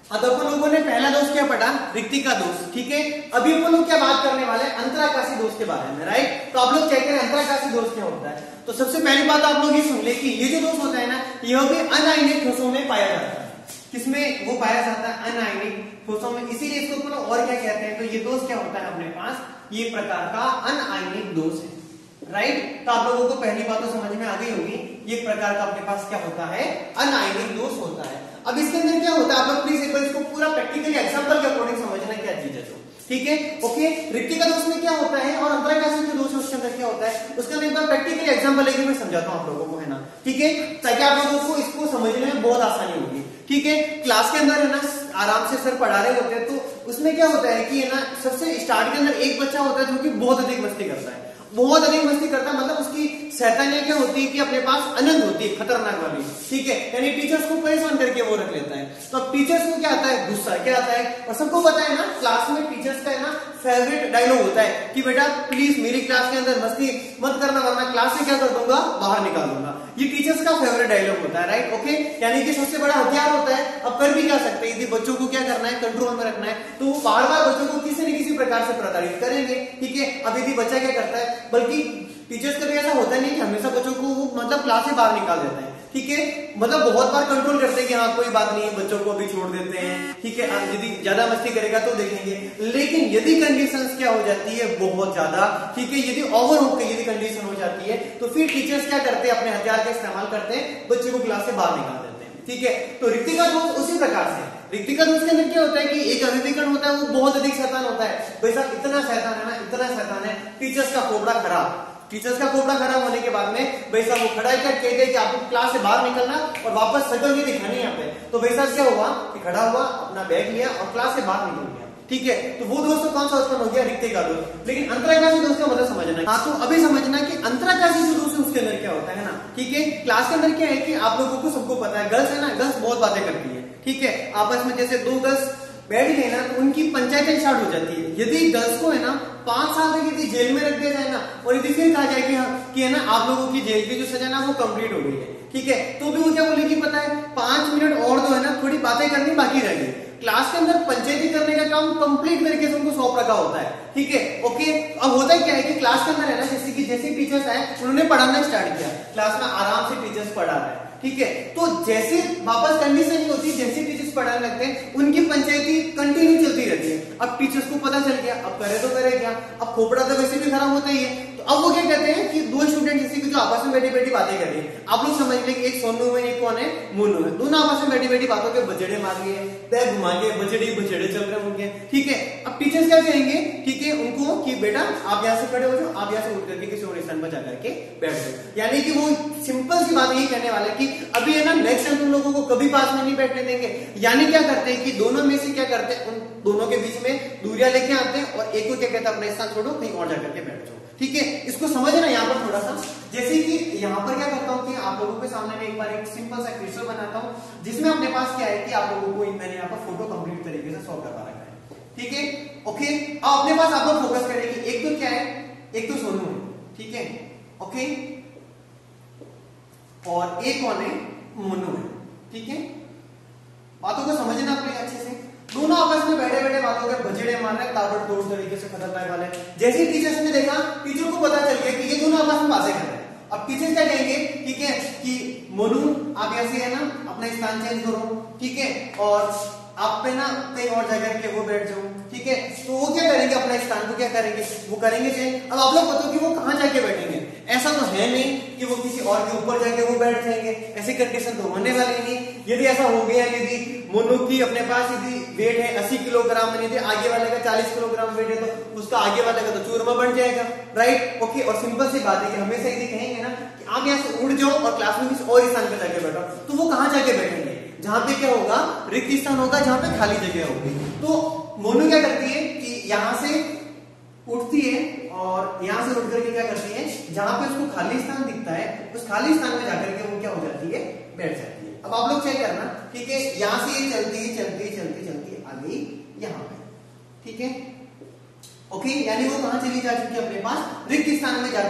अब अपन लोगों ने पहला दोष क्या पढ़ा, रिक्तिका दोष, ठीक है। अभी अपन लोग क्या बात करने वाले हैं, अंतराकाशी दोष के बारे में, राइट। तो आप लोग चेक करें अंतराकाशी दोष क्या होता है। तो सबसे पहली बात आप लोग ये सुन ले कि ये जो दोष होता है ना, यह भी अनायनिक ठोसों में पाया जाता है। किसमें वो पाया जाता है, अनायनिक ठोसों में, इसीलिए इसको अपन और क्या कहते हैं, तो ये दोष क्या होता है अपने पास, ये प्रकार का अनायनिक दोष है, राइट। तो आप लोगों को पहली बात तो समझ में आ गई होगी, ये प्रकार का अपने पास क्या होता है, अनायनिक दोष होता है। अब इसके अंदर क्या होता है, आप लोग प्लीज एक बार इसको पूरा प्रैक्टिकली एग्जांपल के अकॉर्डिंग समझना क्या चीज है, तो ठीक है, ओके। रिक्तिका दोष में क्या होता है और अंतराकाशी जो दोष है उसके अंदर क्या होता है, उसका मैं एक बार प्रैक्टिकली एग्जांपल लेके मैं समझाता हूं आप लोगों को, है ना, ठीक है, ताकि आप लोगों को इसको समझने में बहुत आसानी होगी, ठीक है। क्लास के अंदर है ना आराम से सर पढ़ा रहे होते हैं, तो उसमें क्या होता है कि है ना, सबसे स्टार्ट के अंदर एक बच्चा होता है जो कि बहुत अधिक मस्ती करता है, बहुत अधिक मस्ती करता है, मतलब उसकी शैतानियां क्या होती है कि अपने पास अनंत होती है, खतरनाक वाली, ठीक है, यानी टीचर्स को परेशान करके वो रख लेता है। तो अब टीचर्स को क्या आता है, गुस्सा क्या आता है, और सबको पता है ना क्लास में टीचर्स का है ना फेवरेट डायलॉग होता है कि बेटा प्लीज मेरी क्लास के अंदर मस्ती मत करना, वरना क्लास से क्या कर दूंगा, बाहर निकाल दूंगा। ये टीचर्स का फेवरेट डायलॉग होता है, राइट, ओके। यानी कि सबसे बड़ा हथियार होता है। अब कर भी क्या सकते हैं, यदि बच्चों को क्या करना है, कंट्रोल में रखना है, तो वो बार बार बच्चों को किसी न किसी प्रकार से प्रताड़ित करेंगे, ठीक है। अब यदि बच्चा क्या करता है, बल्कि टीचर्स का भी ऐसा होता नहीं कि हमेशा बच्चों को मतलब क्लास से बाहर निकाल देता है, ठीक है, मतलब बहुत बार कंट्रोल करते हैं कि हाँ कोई बात नहीं है, बच्चों को अभी छोड़ देते हैं, ठीक है, यदि ज्यादा मस्ती करेगा तो देखेंगे। लेकिन यदि कंडीशंस क्या हो जाती है बहुत ज्यादा, ठीक है, यदि ओवर होकर यदि कंडीशन हो जाती है तो फिर टीचर्स क्या करते हैं, अपने हथियार का इस्तेमाल करते हैं, बच्चे को क्लास से बाहर निकाल देते हैं। ठीक है, तो ऋतिका दोष उसी प्रकार से, ऋतिका दोष के अंदर क्या होता है कि एक अभिविकर्ण होता है, वो बहुत अधिक शैतान होता है। भाई साहब इतना शैतान है ना, इतना शैतान है, टीचर्स का खोपड़ा खराब, टीचर्स का खोपड़ा खराब होने के बाद में भाई साहब वो खड़ा कर कहते हैं कि आपको क्लास से बाहर निकलना और वापस शक्ल भी दिखानी है यहाँ पे। तो भाई साहब क्या हुआ कि खड़ा हुआ, अपना बैग लिया और क्लास से बाहर निकल गया। ठीक है, तो वो दोस्त कौन सा उत्पन्न हो गया, ऋतिका दोष। लेकिन अंतराकाशी दोष का मतलब समझना, हाँ तो अभी समझना कि अंतराकाशी जो दोष है उसके अंदर क्या होता है ना। ठीक है, क्लास के अंदर क्या है कि आप लोगों को सबको पता है, गर्ल्स है ना, गर्ल्स बहुत बातें करती है। ठीक है, आपस में जैसे दो गर्ल्स बैठ गए ना तो उनकी पंचायतें स्टार्ट हो जाती है। यदि गर्ल्स को है ना 5 साल तक यदि जेल में रख दिया जाए ना, और यदि फिर कहा जाए कि है ना आप लोगों की जेल की जो सजा ना वो कंप्लीट हो गई है, ठीक है, तो भी वो क्या बोलेगी पता है, 5 मिनट और जो है ना थोड़ी बातें करनी बाकी रह गई। क्लास के अंदर पंचायती करने का काम कंप्लीट तरीके से उनको सौंप रखा होता है। ठीक है, ओके, अब होता क्या है कि क्लास के अंदर है ना, जैसे टीचर्स आए उन्होंने पढ़ाना स्टार्ट किया, क्लास में आराम से टीचर्स पढ़ा रहे हैं। ठीक है, तो जैसे वापस कंडीशन ही होती है, जैसे टीचर्स पढ़ाने लगते हैं उनकी पंचायती कंटिन्यू चलती रहती है। अब टीचर्स को पता चल गया, अब करे तो करे क्या, अब खोपड़ा तो वैसे भी खराब होता ही है। तो अब वो क्या कहते हैं कि दो स्टूडेंट जैसे कि जो आपस में बैठी बैठी बातें कर रही है, आप लोग समझ लें कि एक सोनू है एक कौन है, मोनू है, दोनों आपस में बैठी बैठी बातों के बजड़े मार लिए, पैर घुमा के बजड़े चल रहे होंगे। ठीक है, अब टीचर्स क्या कहेंगे, ठीक है, उनको कि बेटा आप यहाँ से खड़े हो जाओ, आप यहाँ से उठ करके किसी और स्थान पर जाकर के बैठ जाओ। यानी कि वो सिंपल सी बात यही कहने वाले कि अभी है ना नेक्स्ट टाइम तुम लोगों को कभी पास में नहीं बैठने देंगे। यानी क्या करते हैं कि दोनों में से क्या करते हैं, उन दोनों के बीच में दूरियां लेके आते हैं और एक को क्या कहता है अपना स्थान छोड़ो कहीं और जाकर के बैठ जाओ। ठीक है, इसको समझना यहाँ पर थोड़ा सा, जैसे कि यहाँ पर क्या करता हूँ कि आप लोगों के सामने में एक बार एक सिंपल सा क्रिस्टल बनाता हूँ जिसमें अपने पास क्या है कि आप लोगों को मैंने यहाँ पर फोटो कंप्लीट तरीके से सॉल्व करवा रखा है। ठीक है, ओके, अब अपने पास आप लोग फोकस करेंगे, एक तो क्या है, एक तो सोनू है, ठीक है, ओके, और एक कौन है, मोनू है। ठीक है, बातों को समझना अपने अच्छे से, दोनों आपस में बैठे बैठे बातों के बजड़े मार रहे, ताबड़तोड़ तरीके से खतरनाक वाले। जैसे टीचर्स ने देखा, टीचर को पता चल गया कि ये दोनों आपस में बातें कर रहे हैं। अब टीचर क्या कहेंगे, ठीक है, कि मोनू आप ऐसे है ना अपना स्थान चेंज करो, ठीक है, और आप पे ना कहीं और जाकर के वो बैठ जाओ। ठीक है, तो वो क्या करेंगे, अपना स्थान को क्या करेंगे, वो करेंगे चेंज। अब आप लोग बताओ कि वो कहां जाके बैठेंगे, ऐसा तो है नहीं कि वो किसी और के ऊपर जाके वो बैठ जाएंगे, ऐसी कंडीशन तो होने वाली नहीं। यदि ऐसा हो गया, यदि मोनू की अपने पास यदि वेट है 80 किलोग्राम, यदि आगे वाले का 40 किलोग्राम वेट है तो उसका आगे वाले का तो चूरमा बन जाएगा, राइट, ओके। और सिंपल सी बात है कि हमेशा यदि कहेंगे ना कि आप यहाँ से उड़ जाओ और क्लास में किसी और स्थान पर जाके बैठो, तो वो कहां जाके बैठेंगे, जहां पे क्या होगा, रिक्त स्थान होगा, जहां पे खाली जगह होगी। तो मोनू क्या करती है कि यहां से उठती है और यहां से उठ करके क्या करती है, जहां पे उसको खाली स्थान दिखता है उस खाली स्थान में जाकर के वो क्या हो जाती है, बैठ जाती है। अब आप लोग चेक करना, ठीक है, यहां से ये चलती आ गई यहां पे। ठीक है, ओके, यानी वो कहां चली जा चुकी है, अपने पास रिक्त स्थान में जा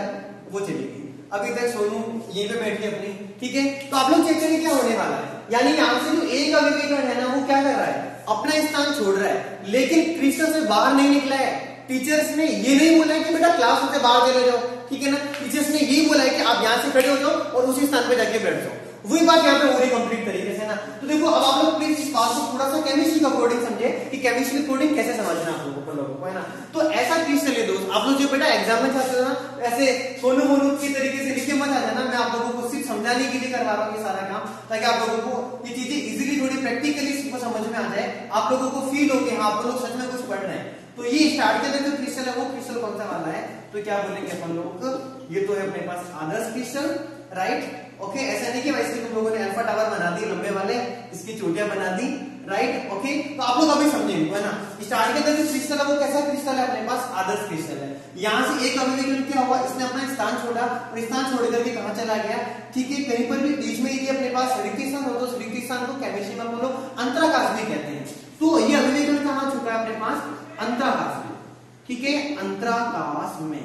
वो चली गई। अभी तक सोनू यहीं पे बैठी अपनी। ठीक है, तो आप लोग चेक करिए क्या होने वाला है, यानी यहां से जो एक अभिविकर्ण है ना वो क्या कर रहा है, अपना स्थान छोड़ रहा है, लेकिन क्रिस्टल से बाहर नहीं निकला है। टीचर्स ने ये नहीं बोला है कि बेटा क्लास से बाहर चले जाओ, ठीक है ना, टीचर्स ने यही बोला है कि आप यहां से खड़े हो जाओ और उसी स्थान पे जाके बैठ जाओ। वही बात यहाँ पे हो रही कंप्लीट तरीके से ना। तो देखो अब आप लोग प्लीज इस बात को थोड़ा सा केमिस्ट्री का कोडिंग समझे कि केमिस्ट्री कोडिंग कैसे समझना आप लोगों को है ना। तो ऐसा क्रिस्टल है दोस्त, आप लोग जो बेटा एग्जाम में जाते हो ना ऐसे सोनू मोनू की तरीके से लिखे मत आ जाना, मैं आप लोगों को सिर्फ समझाने के लिए करवा रहा हूँ ये सारा काम, ताकि आप लोगों को ये चीजें इजीली थोड़ी प्रैक्टिकली समझ में आ जाए, आप लोगों को फील हो कि हाँ आप लोग सच में कुछ पढ़ रहे हैं। तो ये स्टार्ट के जो क्रिस्टल है वो क्रिस्टल कौन सा वाला है, तो क्या बोलेंगे अपन लोग, ये तो है अपने पास आदर्श क्रिस्टल, राइट, ओके। ऐसा नहीं कि वैसे तुम लोगों ने अल्फा टावर बना दिए लंबे वाले, इसकी चोटियां बना दी, राइट, ओके। तो आप लोग अभी समझेंगे है ना, स्टार्ट के अंदर जो क्रिस्टल है वो कैसा क्रिस्टल है, अपने पास आदर्श क्रिस्टल है। यहाँ से एक अभिविकर्ण क्या हुआ, इसने अपना स्थान छोड़ा और स्थान छोड़ करके कहां चला गया, ठीक है, कहीं पर भी बीच में यदि अपने पास रिक्त स्थान हो तो रिक्त स्थान को केमिस्ट्री में हम लोग अंतराकाश भी कहते हैं। तो ये अभिविकर्ण कहां छूटा है, अपने पास अंतराकाश में, ठीक है, अंतराकाश में,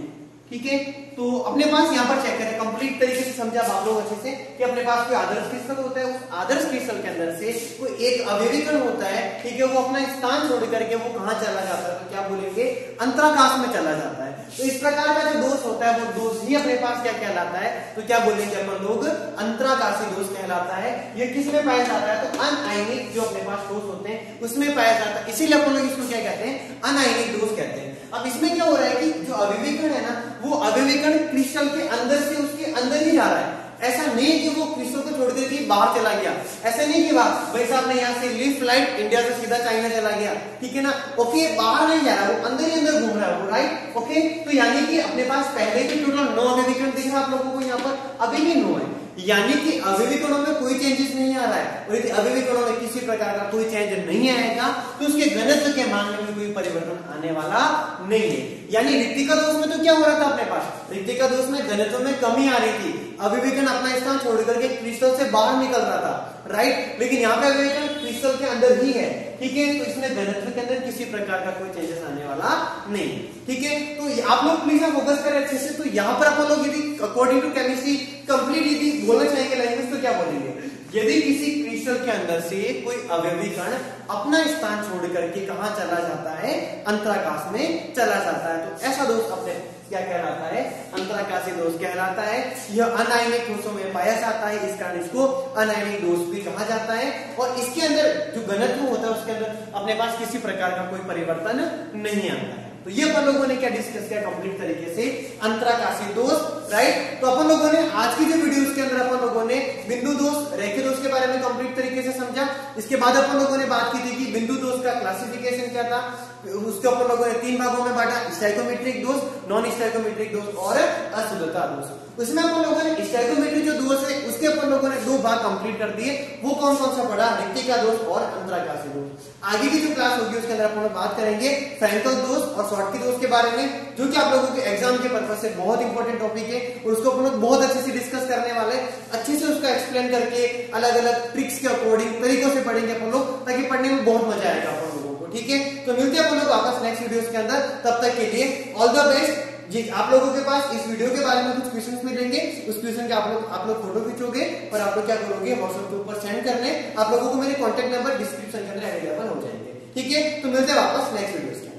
ठीक है, तो अपने पास यहाँ पर चेक करें, कंप्लीट तरीके से समझा आप लोग अच्छे से कि अपने पास कोई आदर्श क्रिस्टल होता है, उस आदर्श क्रिस्टल के अंदर से कोई एक अवयवी कण होता है, ठीक है, वो अपना स्थान छोड़ करके वो कहाँ चला जाता है, तो क्या बोलेंगे, अंतराकाश में चला जाता है। तो इस प्रकार का जो दोष होता है वो दोष ही अपने पास क्या कहलाता है, तो क्या बोलेंगे अपन लोग, अंतराकाशी दोष कहलाता है। ये किस में पाया जाता है, तो अनआयनिक जो अपने पास दोष होते हैं उसमें पाया जाता है, इसीलिए अपन लोग इसको क्या कहते हैं, अनआयनिक दोष कहते हैं। अब इसमें क्या हो रहा है कि जो अवयवी कण है ना, वो अवयवी कण क्रिस्टल के अंदर से उसके अंदर ही जा रहा है। ऐसा नहीं कि वो क्रिस्टल को छोड़ करके बाहर चला गया, ऐसा नहीं कि भाई साहब ने यहाँ से लीव फ्लाइट इंडिया से सीधा चाइना चला गया, ठीक है ना, ओके, बाहर नहीं जा रहा, वो अंदर ही अंदर घूम रहा है वो, राइट, ओके। तो यानी कि अपने पास पहले के टोटल 9 अवयवी कण दिख रहा है आप लोगों को यहाँ पर, अभी भी 9 है, यानी कि अवयवी कणों में कोई चेंजेस नहीं आ रहा है। और यदि अवयवी कणों में किसी प्रकार का कोई चेंज नहीं आएगा तो उसके घनत्व के मामले में कोई परिवर्तन आने वाला नहीं है। यानी रिक्तिका दोष में तो क्या हो रहा था अपने पास, रिक्तिका दोष में घनत्व में कमी आ रही थी, अवयवी कण अपना स्थान छोड़ करके क्रिस्टल से बाहर निकल रहा था, राइट, लेकिन यहाँ पे अवयवी कण क्रिस्टल के अंदर ही है, ठीक है, तो इसमें घनत्व के अंदर किसी प्रकार का कोई चेंजेस आने वाला नहीं, ठीक है। तो आप लोग प्लीज फोकस करें अच्छे से। तो यहाँ पर अपन लोग यदि अकॉर्डिंग टू केमिस्ट्री कंप्लीट यदि बोलना चाहेंगे लैंग्वेज, तो क्या बोलेंगे, यदि किसी क्रिस्टल के अंदर से कोई अवयवी कण अपना स्थान छोड़ करके कहां चला जाता है, अंतराकाश में चला जाता है, तो ऐसा दोष अपने क्या कहलाता है, अंतराकाशी दोष कहलाता है। यह अनायनिक दोषों में पाया जाता है, इस कारण इसको अनायनिक दोष भी कहा जाता है। और इसके अंदर जो घनत्व होता है उसके अंदर अपने पास किसी प्रकार का कोई परिवर्तन नहीं आता है। तो ये अपन लोगों ने क्या डिस्कस किया कंप्लीट तरीके से, अंतराकाशी दोष, राइट। तो अपन लोगों ने आज की जो वीडियो के अंदर अपन लोगों ने बिंदु दोष, रेखीय दोष के बारे में कंप्लीट तरीके से समझा। इसके बाद अपन लोगों ने बात की थी कि बिंदु दोष का क्लासिफिकेशन क्या था, उसके अपन लोगों ने 3 भागों में बांटा, स्टैइकोमेट्रिक दोष, नॉन स्टैइकोमेट्रिक दोष और अशुद्धता दोष। उसमें अपन लोगों ने स्टैइकोमेट्रिक जो दोष है उसके अपन लोगों ने 2 भाग कंप्लीट कर दिए। वो कौन कौन सा पढ़ा, रिक्तिका दोष और अंतराकाशी दोष। आगे की जो क्लास होगी उसके अंदर अपन लोग बात करेंगे फ्रैंकल दोष और शॉर्टकी दोष के बारे में, जो कि आप लोगों के एग्जाम के पर्पस से बहुत इंपॉर्टेंट टॉपिक है और उसको अपन लोग बहुत अच्छे से डिस्कस करने वाले, अच्छे से उसका एक्सप्लेन करके अलग अलग ट्रिक्स के अकॉर्डिंग तरीकों से पढ़ेंगे अपन लोग, ताकि पढ़ने में बहुत मजा आएगा अपन लोगों को, ठीक है। तो मिलते हैं अपन लोग वापस नेक्स्ट वीडियोस के अंदर, तब तक के लिए ऑल द बेस्ट जी। आप लोगों के पास इस वीडियो के बारे में कुछ क्वेश्चंस मिलेंगे, उस क्वेश्चन के आप लोग फोटो खींचोगे और आप लोग क्या करोगे, व्हाट्सएप के ऊपर सेंड करने, आप लोगों को मेरे कॉन्टेक्ट नंबर डिस्क्रिप्शन के अंदर अवेलेबल हो जाएंगे, ठीक है। तो मिलते हैं वापस नेक्स्ट वीडियो।